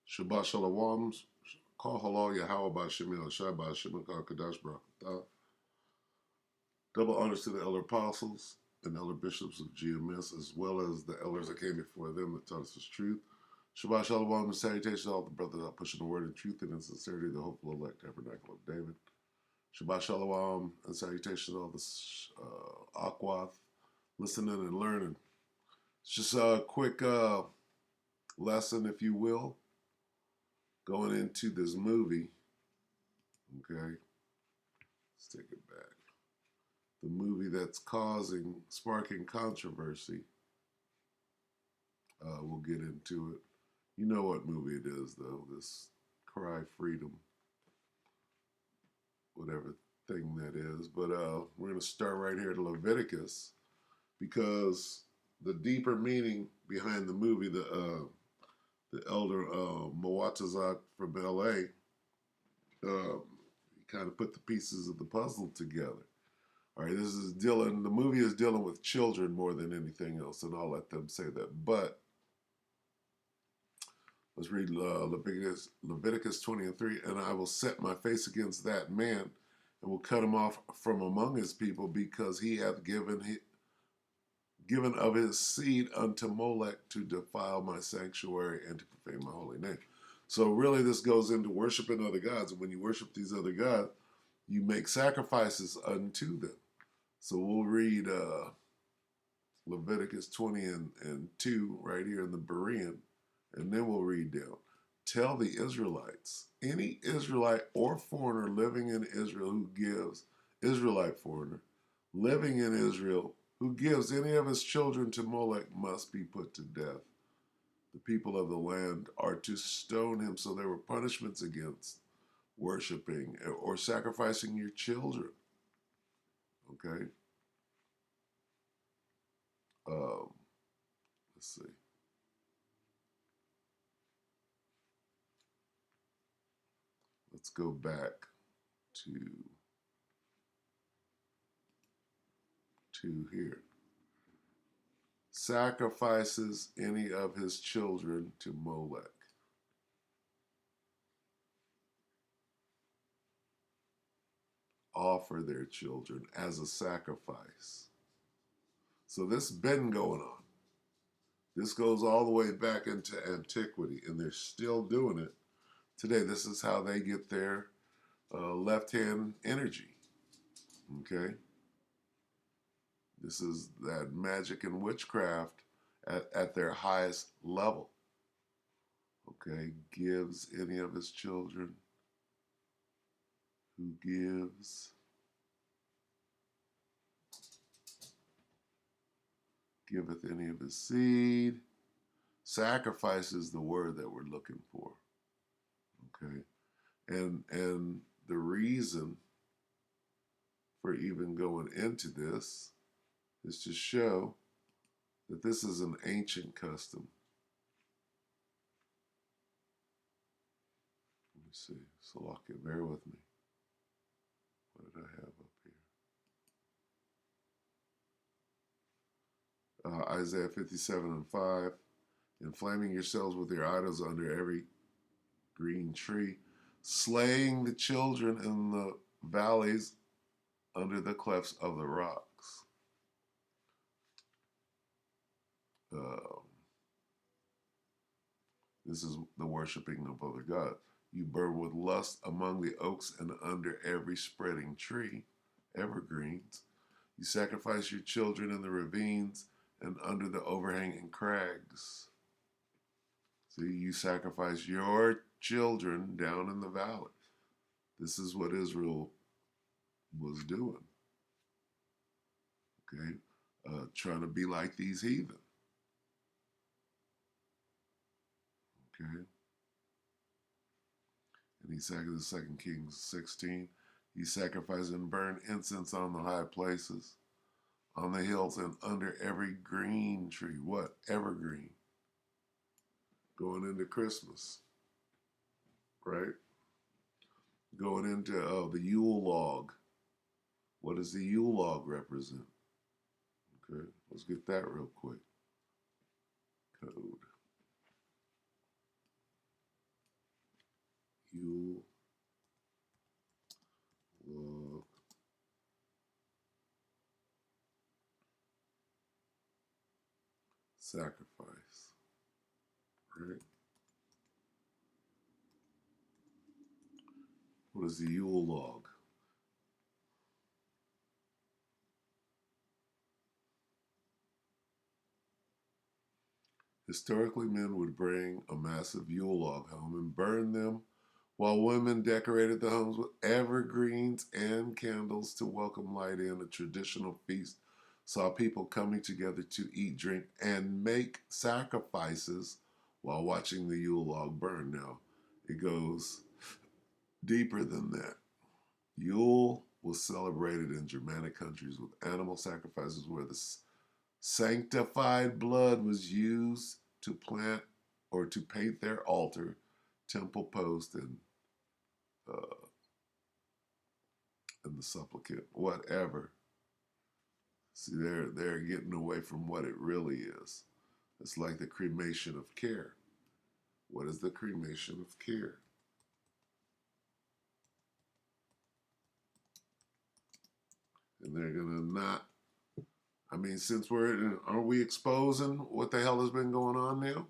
Shabbat Shalom. Call halal Yahweh by Shemil Shabbat Shemikah Kadash Barakatah. Double honors to the elder apostles and elder bishops of GMS, as well as the elders that came before them that taught us this truth. Shabbat Shalom and salutations to all the brothers out pushing the word in truth and in sincerity, the hopeful elect tabernacle of David. Shabbat Shalom and salutations to all the Akwath listening and learning. It's just a quick lesson, if you will, going into this movie. Okay, let's take it back. The movie that's sparking controversy. We'll get into it. You know what movie it is, though. This Cry Freedom, whatever thing that is. But we're going to start right here to Leviticus, because the deeper meaning behind the movie, the elder Moatazak from L.A., he kind of put the pieces of the puzzle together. All right, the movie is dealing with children more than anything else, and I'll let them say that. But let's read Leviticus 20:3. And I will set my face against that man, and will cut him off from among his people, because he hath given of his seed unto Molech to defile my sanctuary and to profane my holy name. So really this goes into worshiping other gods. And when you worship these other gods, you make sacrifices unto them. So we'll read Leviticus 20 and 2 right here in the Berean, and then we'll read down. Tell the Israelites, any Israelite or foreigner living in Israel Israelite foreigner, living in Israel, who gives any of his children to Molech must be put to death. The people of the land are to stone him. So there were punishments against worshiping or sacrificing your children. Okay? Let's see. Let's go back to here. Sacrifices any of his children to Molech. Offer their children as a sacrifice. So this has been going on. This goes all the way back into antiquity, and they're still doing it today. This is how they get their left-hand energy. Okay? This is that magic and witchcraft at their highest level. Okay? Gives any of his children. Who gives? Giveth any of his seed. Sacrifice is the word that we're looking for. Okay? And the reason for even going into this is to show that this is an ancient custom. Let me see. Salakia, bear with me. What did I have up here? Isaiah 57:5. Inflaming yourselves with your idols under every green tree, slaying the children in the valleys under the clefts of the rocks. This is the worshiping of other gods. You burn with lust among the oaks and under every spreading tree, evergreens. You sacrifice your children in the ravines and under the overhanging crags. See, you sacrifice your children down in the valley. This is what Israel was doing. Okay? Trying to be like these heathen. Okay? And he sacrificed 2 Kings 16. He sacrificed and burned incense on the high places, on the hills, and under every green tree. What? Evergreen. Going into Christmas. Right? Going into the Yule log. What does the Yule log represent? Okay, let's get that real quick. Code. sacrifice, right? What is the Yule log? Historically, men would bring a massive Yule log home and burn them, while women decorated the homes with evergreens and candles to welcome light in. A traditional feast saw people coming together to eat, drink, and make sacrifices while watching the Yule log burn. Now, it goes deeper than that. Yule was celebrated in Germanic countries with animal sacrifices where the sanctified blood was used to plant or to paint their altar, temple post, uh, and the supplicant, whatever. See, they're getting away from what it really is. It's like the cremation of care. What is the cremation of care? And they're gonna not. I mean, since are we exposing what the hell has been going on now?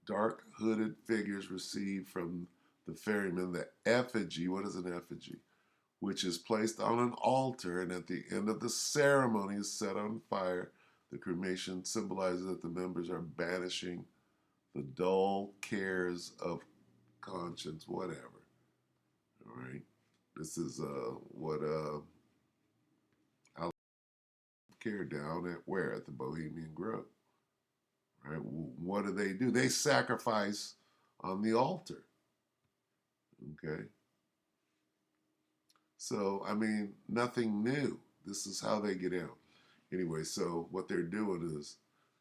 Dark hooded figures receive from the ferryman the effigy. What is an effigy? Which is placed on an altar and at the end of the ceremony is set on fire. The cremation symbolizes that the members are banishing the dull cares of conscience, whatever. All right. This is what I care down at where? At the Bohemian Grove. Right? What do? They sacrifice on the altar. Okay. So, I mean, nothing new. This is how they get out. Anyway, so what they're doing is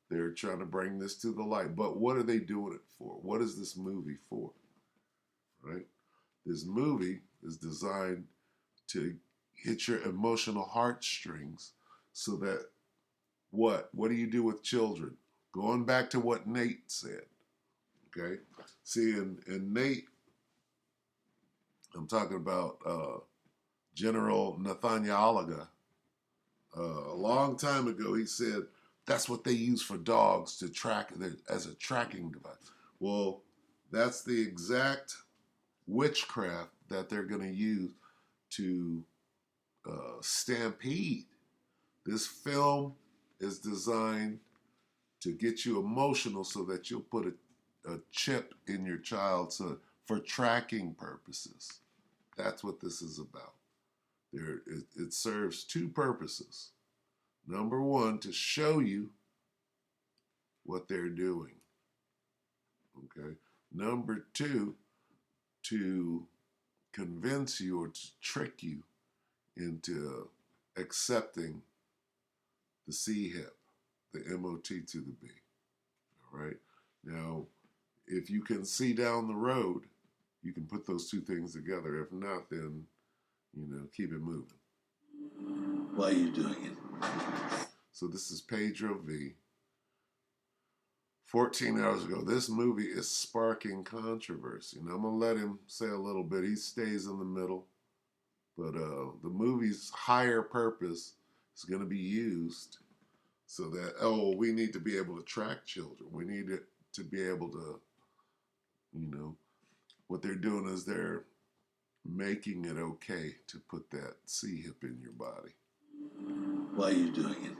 they're trying to bring this to the light. But what are they doing it for? What is this movie for? Right? This movie is designed to hit your emotional heartstrings so that what? What do you do with children? Going back to what Nate said. Okay? See, in Nate, I'm talking about General Nathanielaga. A long time ago, he said that's what they use for dogs to track as a tracking device. Well, that's the exact witchcraft that they're going to use to stampede. This film is designed to get you emotional so that you'll put a chip in your child for tracking purposes. That's what this is about. It serves two purposes. Number one, to show you what they're doing. Okay. Number two, to convince you or to trick you into accepting the C-hip, the M-O-T to the B. All right. Now, if you can see down the road, you can put those two things together. If not, then, keep it moving. Why are you doing it? So this is Pedro V. 14 hours ago. This movie is sparking controversy. Now, I'm going to let him say a little bit. He stays in the middle. But the movie's higher purpose is going to be used so that, we need to be able to track children. We need it to be able to, what they're doing is they're making it okay to put that C-hip in your body. Why are you doing it?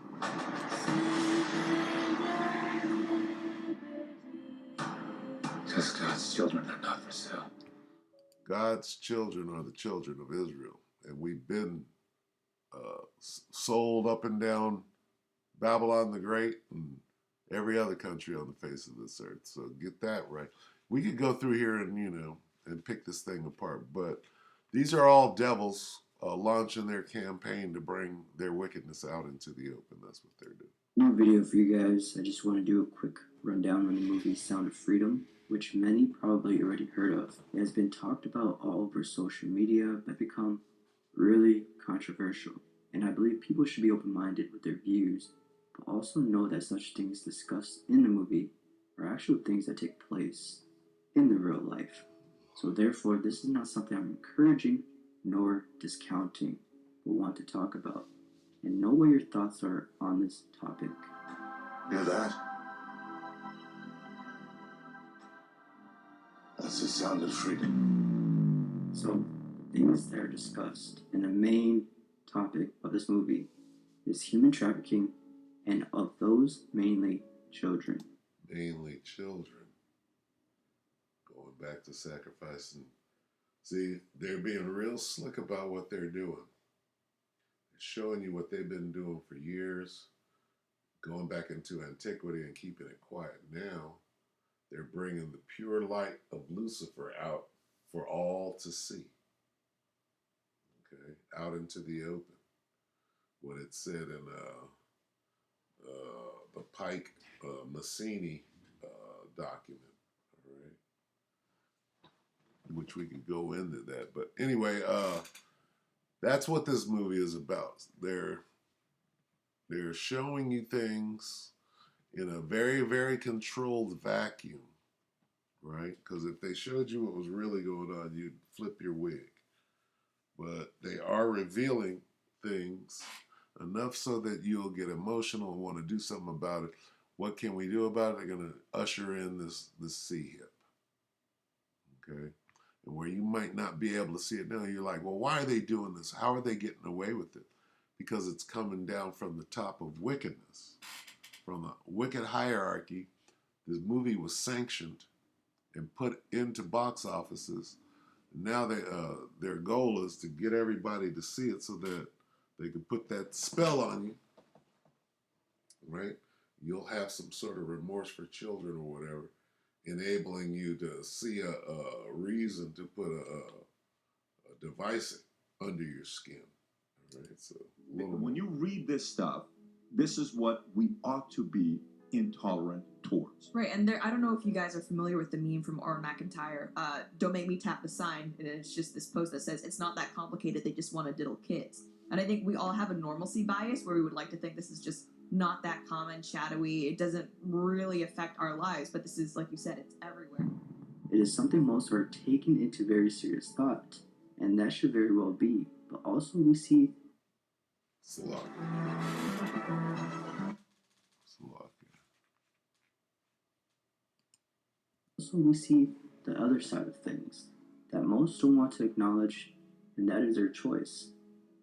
Because God's children are not for sale. God's children are the children of Israel. And we've been sold up and down Babylon the Great and every other country on the face of this earth. So get that right. We could go through here and, and pick this thing apart. But these are all devils launching their campaign to bring their wickedness out into the open. That's what they're doing. New video for you guys. I just want to do a quick rundown on the movie Sound of Freedom, which many probably already heard of. It has been talked about all over social media, but become really controversial. And I believe people should be open-minded with their views, but also know that such things discussed in the movie are actual things that take place in the real life. So therefore, this is not something I'm encouraging nor discounting, but want to talk about. and know what your thoughts are on this topic. Hear that? That's the sound of freedom. So, things that are discussed in the main topic of this movie is human trafficking, and of those, mainly children. Mainly children. Going back to sacrificing. See, they're being real slick about what they're doing. They're showing you what they've been doing for years, going back into antiquity and keeping it quiet. Now, they're bringing the pure light of Lucifer out for all to see. Okay, out into the open. What it said in the Pike Massini document, all right, which we can go into that. But anyway, that's what this movie is about. They're showing you things in a very, very controlled vacuum, right? Because if they showed you what was really going on, you'd flip your wig. But they are revealing things enough so that you'll get emotional and want to do something about it. What can we do about it? They're going to usher in this C-hip, okay? And where you might not be able to see it now, you're like, well, why are they doing this? How are they getting away with it? Because it's coming down from the top of wickedness, from the wicked hierarchy. This movie was sanctioned and put into box offices. Now their goal is to get everybody to see it so that they can put that spell on you, right? You'll have some sort of remorse for children or whatever, enabling you to see a reason to put a device under your skin, all right? So when you read this stuff, this is what we ought to be intolerant towards. Right, and I don't know if you guys are familiar with the meme from Aaron McIntyre, don't make me tap the sign, and it's just this post that says, it's not that complicated, they just want to diddle kids. And I think we all have a normalcy bias where we would like to think this is just not that common, shadowy, it doesn't really affect our lives, but this is, like you said, it's everywhere. It is something most are taken into very serious thought, and that should very well be. But also we see Slock. Also, we see the other side of things that most don't want to acknowledge, and that is their choice.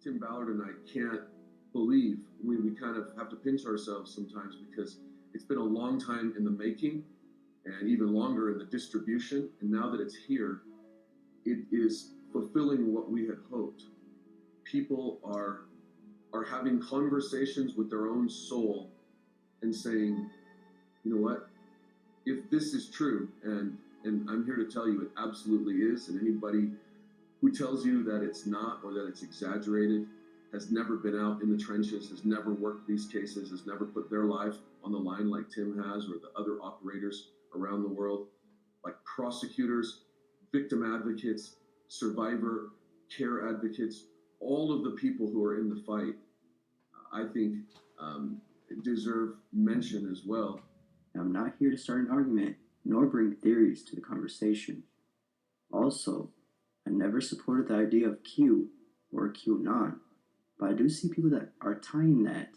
Tim Ballard and I can't believe we kind of have to pinch ourselves sometimes because it's been a long time in the making and even longer in the distribution. And now that it's here, it is fulfilling what we had hoped. People are having conversations with their own soul and saying, you know what? If this is true, and I'm here to tell you it absolutely is, and anybody who tells you that it's not or that it's exaggerated has never been out in the trenches, has never worked these cases, has never put their life on the line like Tim has or the other operators around the world, like prosecutors, victim advocates, survivor care advocates, all of the people who are in the fight, I think deserve mention as well. I'm not here to start an argument, nor bring theories to the conversation. Also, I never supported the idea of Q or QAnon, but I do see people that are tying that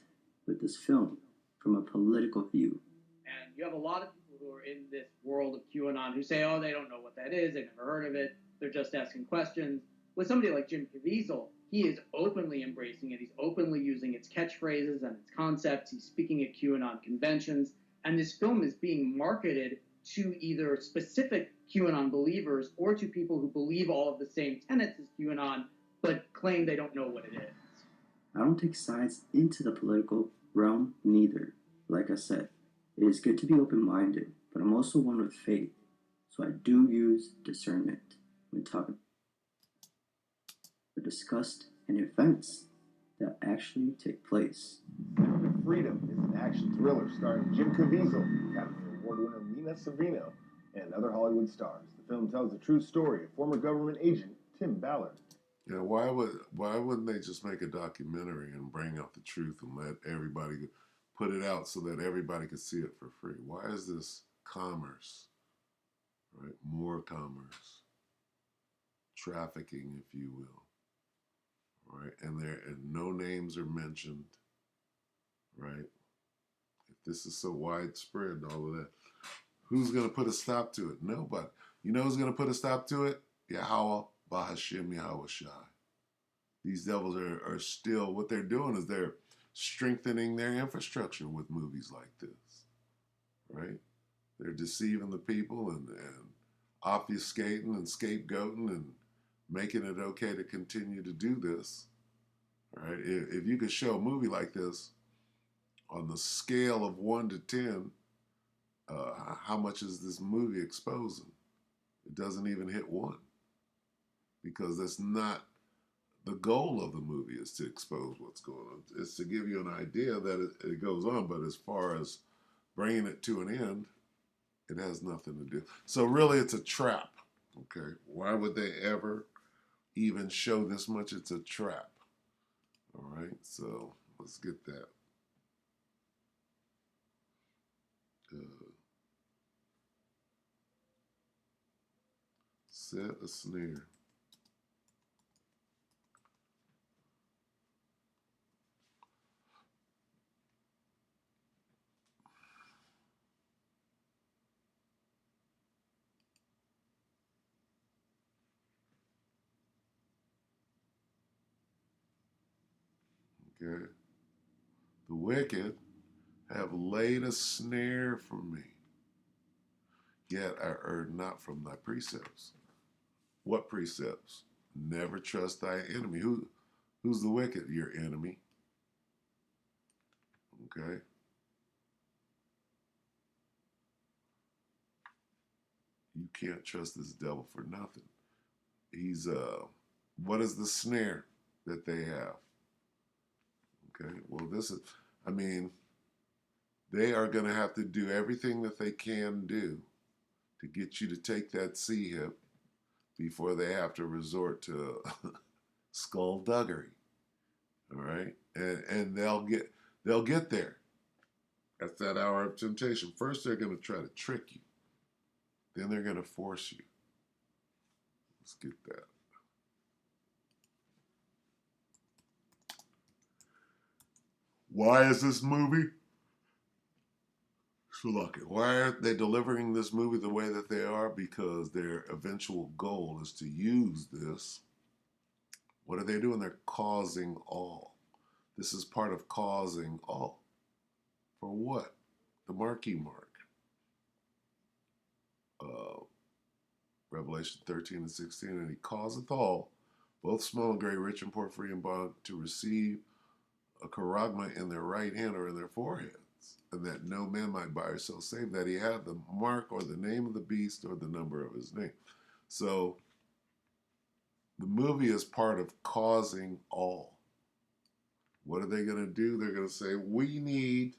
with this film from a political view. And you have a lot of people who are in this world of QAnon who say, oh, they don't know what that is, they've never heard of it, they're just asking questions. With somebody like Jim Caviezel, he is openly embracing it, he's openly using its catchphrases and its concepts, he's speaking at QAnon conventions, and this film is being marketed to either specific QAnon believers or to people who believe all of the same tenets as QAnon, but claim they don't know what it is. I don't take sides into the political realm, neither. Like I said, it is good to be open-minded, but I'm also one with faith, so I do use discernment when talking or discussed and events that actually take place. Freedom is an action thriller starring Jim Caviezel, Academy Award winner Lena Savino, and other Hollywood stars. The film tells the true story of former government agent Tim Ballard. Yeah, why wouldn't they just make a documentary and bring out the truth and let everybody put it out so that everybody could see it for free? Why is this commerce, right? More commerce, trafficking, if you will, right? And no names are mentioned, right? If this is so widespread and all of that, who's going to put a stop to it? Nobody. You know who's going to put a stop to it? Yahweh, Bahashim, Yahweh Shai. These devils are still, what they're doing is they're strengthening their infrastructure with movies like this, right? They're deceiving the people and obfuscating and scapegoating and making it okay to continue to do this, right? If you could show a movie like this on the scale of 1 to 10, how much is this movie exposing? It doesn't even hit 1, because that's not the goal of the movie, is to expose what's going on. It's to give you an idea that it goes on, but as far as bringing it to an end, it has nothing to do. So really, it's a trap, okay? Why would they ever even show this much? It's a trap, all right? So let's get that. Set a snare. Okay. The wicked have laid a snare for me, yet I erred not from thy precepts. What precepts? Never trust thy enemy. Who's the wicked? Your enemy. Okay. You can't trust this devil for nothing. He's what is the snare that they have? Okay. Well, this is, I mean, they are going to have to do everything that they can do to get you to take that Psyop before they have to resort to skullduggery. All right, and they'll get there. At that hour of temptation. First, they're going to try to trick you. Then they're going to force you. Let's get that. Why is this movie? So look, why are they delivering this movie the way that they are? Because their eventual goal is to use this. What are they doing? They're causing all. This is part of causing all. For what? The marquee mark. Revelation 13 and 16, and he causeth all, both small and great, rich and poor, free and bond, to receive a charagma in their right hand or in their foreheads, and that no man might buy or sell, save that he have the mark or the name of the beast or the number of his name. So the movie is part of causing all. What are they going to do? They're going to say, we need,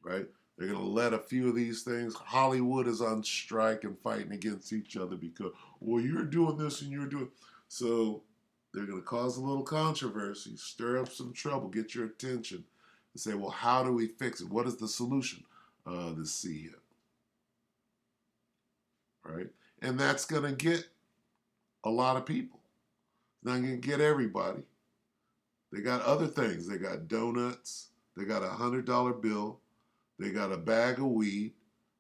right? They're going to let a few of these things. Hollywood is on strike and fighting against each other because, well, you're doing this and you're doing. So they're going to cause a little controversy, stir up some trouble, get your attention, and say, well, how do we fix it? What is the solution? The Psyop, right? And that's going to get a lot of people. It's not going to get everybody. They got other things. They got donuts. They got a $100 bill. They got a bag of weed.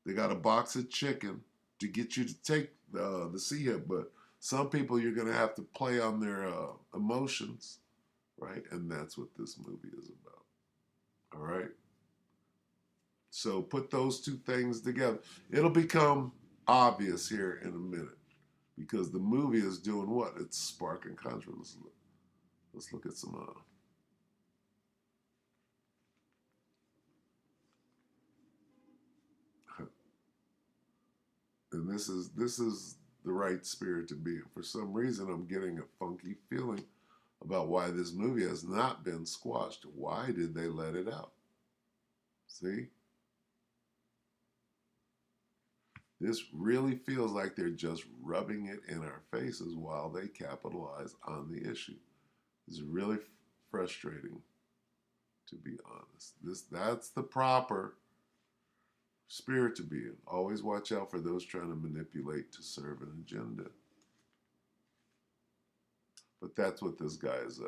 They got a box of chicken to get you to take the Psyop. But some people, you're going to have to play on their emotions, right? And that's what this movie is about. All right? So put those two things together. It'll become obvious here in a minute because the movie is doing what? It's sparking controversy. Let's look at some... And this is the right spirit to be in. For some reason, I'm getting a funky feeling about why this movie has not been squashed. Why did they let it out? See? This really feels like they're just rubbing it in our faces while they capitalize on the issue. It's really frustrating, to be honest. That's the proper spirit to be in. Always watch out for those trying to manipulate to serve an agenda. But that's what this guy's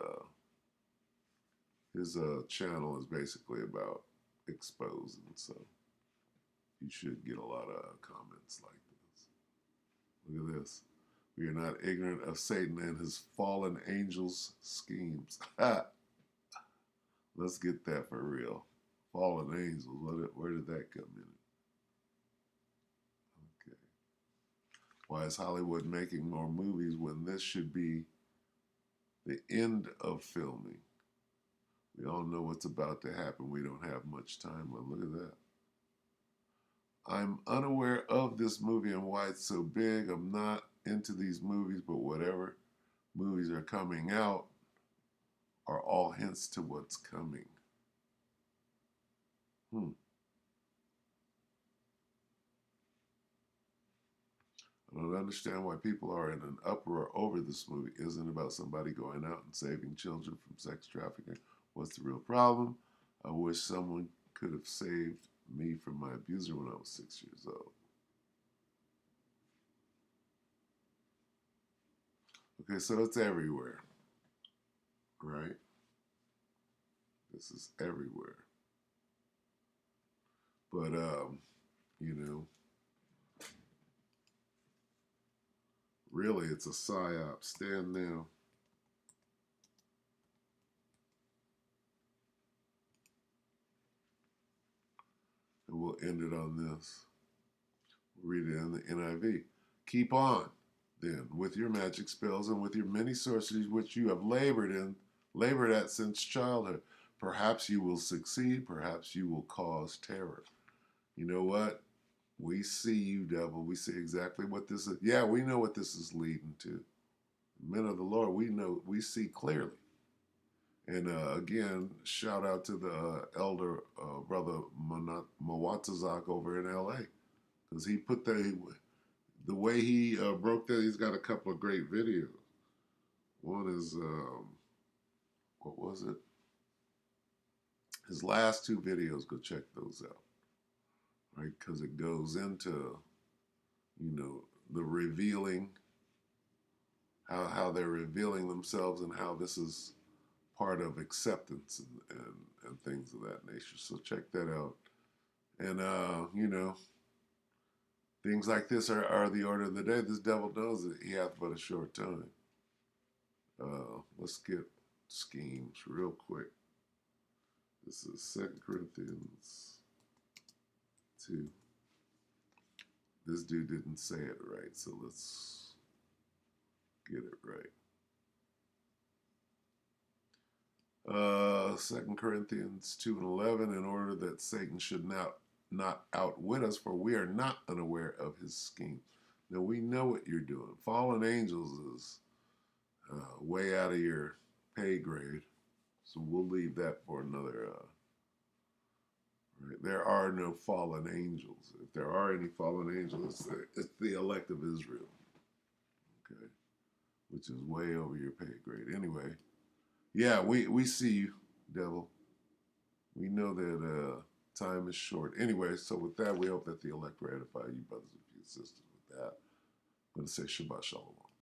his channel is basically about exposing. So you should get a lot of comments like this. Look at this. We are not ignorant of Satan and his fallen angels' schemes. Let's get that for real. Fallen angels. Where did that come in? Okay. Why is Hollywood making more movies when this should be the end of filming? We all know what's about to happen. We don't have much time. Well, look at that. I'm unaware of this movie and why it's so big. I'm not into these movies, but whatever movies are coming out are all hints to what's coming. I don't understand why people are in an uproar over this movie. Isn't it about somebody going out and saving children from sex trafficking? What's the real problem? I wish someone could have saved me from my abuser when I was 6 years old. Okay, so it's everywhere, right? This is everywhere. But, you know, really it's a psyop. Stand now. And we'll end it on this. We'll read it in the NIV. Keep on, then, with your magic spells and with your many sorceries which you have labored at since childhood. Perhaps you will succeed, perhaps you will cause terror. You know what? We see you, devil. We see exactly what this is. Yeah, we know what this is leading to. Men of the Lord, we see clearly. And again, shout out to the elder brother Mawatazak over in LA. Because he put the way he broke that, he's got a couple of great videos. One is, what was it? His last two videos, go check those out. Right? Because it goes into, you know, the revealing, how they're revealing themselves and how this is part of acceptance and things of that nature. So check that out. And, you know, things like this are the order of the day. This devil knows that he hath but a short time. Let's get schemes real quick. This is 2 Corinthians 2. This dude didn't say it right, so let's get it right. 2 Corinthians 2 and 11, in order that Satan should not outwit us, for we are not unaware of his schemes. Now we know what you're doing. Fallen angels is way out of your pay grade, so we'll leave that for another. Right. There are no fallen angels. If there are any fallen angels, it's the elect of Israel. Okay, which is way over your pay grade. Anyway, yeah, we see you, devil. We know that time is short. Anyway, so with that, we hope that the elect ratify you, brothers and sisters, with that. I'm going to say Shabbat Shalom.